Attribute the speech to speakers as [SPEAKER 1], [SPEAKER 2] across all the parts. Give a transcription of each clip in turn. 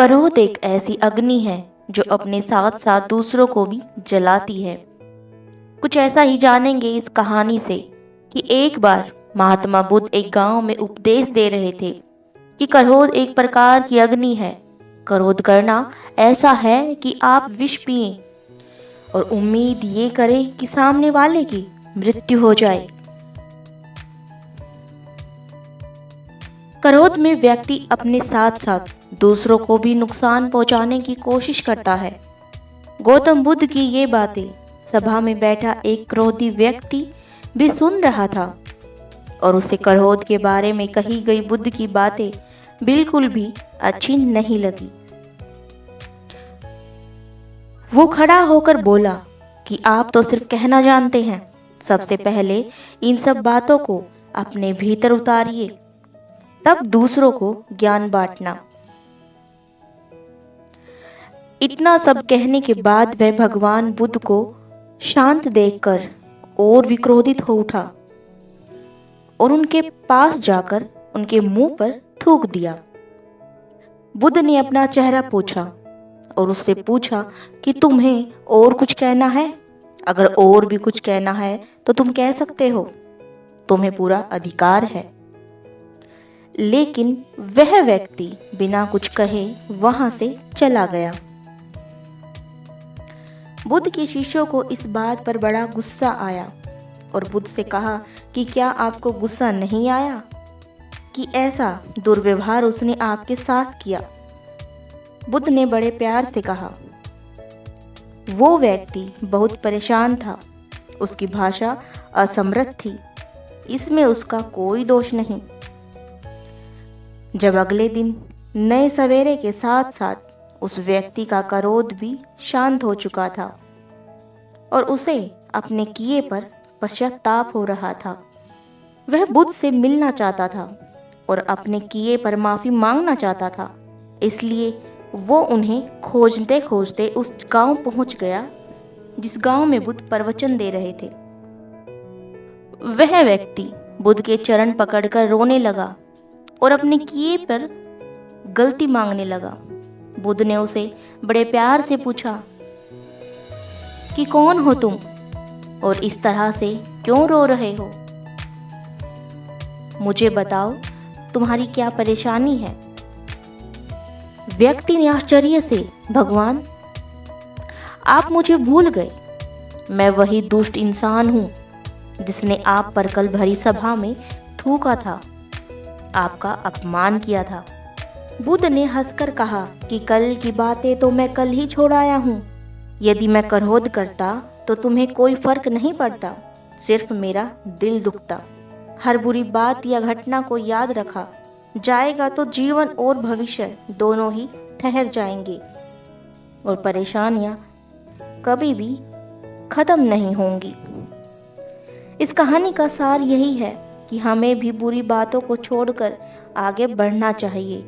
[SPEAKER 1] क्रोध एक ऐसी अग्नि है जो अपने साथ साथ दूसरों को भी जलाती है। कुछ ऐसा ही जानेंगे इस कहानी से कि एक बार महात्मा बुद्ध एक गांव में उपदेश दे रहे थे कि क्रोध एक प्रकार की अग्नि है। क्रोध करना ऐसा है कि आप विष पिएं और उम्मीद ये करें कि सामने वाले की मृत्यु हो जाए। क्रोध में व्यक्ति अपने साथ साथ दूसरों को भी नुकसान पहुंचाने की कोशिश करता है। गौतम बुद्ध की ये बातें सभा में बैठा एक क्रोधी व्यक्ति भी सुन रहा था और उसे क्रोध के बारे में कही गई बुद्ध की बातें बिल्कुल भी अच्छी नहीं लगी। वो खड़ा होकर बोला कि आप तो सिर्फ कहना जानते हैं। सबसे पहले इन सब बातों को अपने भीतर उतारिए, तब दूसरों को ज्ञान बांटना। इतना सब कहने के बाद वह भगवान बुद्ध को शांत देखकर और भी क्रोधित हो उठा और उनके पास जाकर उनके मुंह पर थूक दिया। बुद्ध ने अपना चेहरा पोंछा और उससे पूछा कि तुम्हें और कुछ कहना है? अगर और भी कुछ कहना है तो तुम कह सकते हो, तुम्हें पूरा अधिकार है। लेकिन वह व्यक्ति बिना कुछ कहे वहां से चला गया। बुद्ध के शिष्यों को इस बात पर बड़ा गुस्सा आया और बुद्ध से कहा कि क्या आपको गुस्सा नहीं आया कि ऐसा दुर्व्यवहार उसने आपके साथ किया? बुद्ध ने बड़े प्यार से कहा। वो व्यक्ति बहुत परेशान था, उसकी भाषा असमृद्ध थी, इसमें उसका कोई दोष नहीं। जब अगले दिन नए सवेरे के साथ साथ उस व्यक्ति का क्रोध भी शांत हो चुका था और उसे अपने किए पर पश्चाताप हो रहा था। वह बुद्ध से मिलना चाहता था और अपने किए पर माफी मांगना चाहता था। इसलिए वो उन्हें खोजते खोजते उस गांव पहुंच गया जिस गांव में बुद्ध प्रवचन दे रहे थे। वह व्यक्ति बुद्ध के चरण पकड़कर रोने लगा और अपने किए पर गलती मांगने लगा। बुद्ध ने उसे बड़े प्यार से पूछा कि कौन हो तुम और इस तरह से क्यों रो रहे हो? मुझे बताओ, तुम्हारी क्या परेशानी है? व्यक्ति ने आश्चर्य से, भगवान, आप मुझे भूल गए। मैं वही दुष्ट इंसान हूं जिसने आप पर कल भरी सभा में थूका था, आपका अपमान किया था। बुद्ध ने हंसकर कहा कि कल की बातें तो मैं कल ही छोड़ आया हूँ। यदि मैं क्रोध करता तो तुम्हें कोई फर्क नहीं पड़ता, सिर्फ मेरा दिल दुखता। हर बुरी बात या घटना को याद रखा जाएगा तो जीवन और भविष्य दोनों ही ठहर जाएंगे और परेशानियां कभी भी खत्म नहीं होंगी। इस कहानी का सार यही है कि हमें भी बुरी बातों को छोड़कर आगे बढ़ना चाहिए।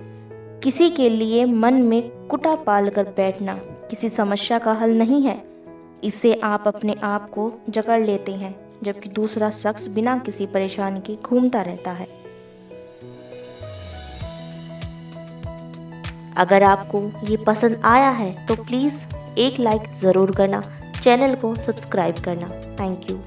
[SPEAKER 1] किसी के लिए मन में कुटा पाल कर बैठना किसी समस्या का हल नहीं है। इससे आप अपने आप को जकड़ लेते हैं, जबकि दूसरा शख्स बिना किसी परेशानी के घूमता रहता है। अगर आपको ये पसंद आया है तो प्लीज़ एक लाइक ज़रूर करना, चैनल को सब्सक्राइब करना। Thank you.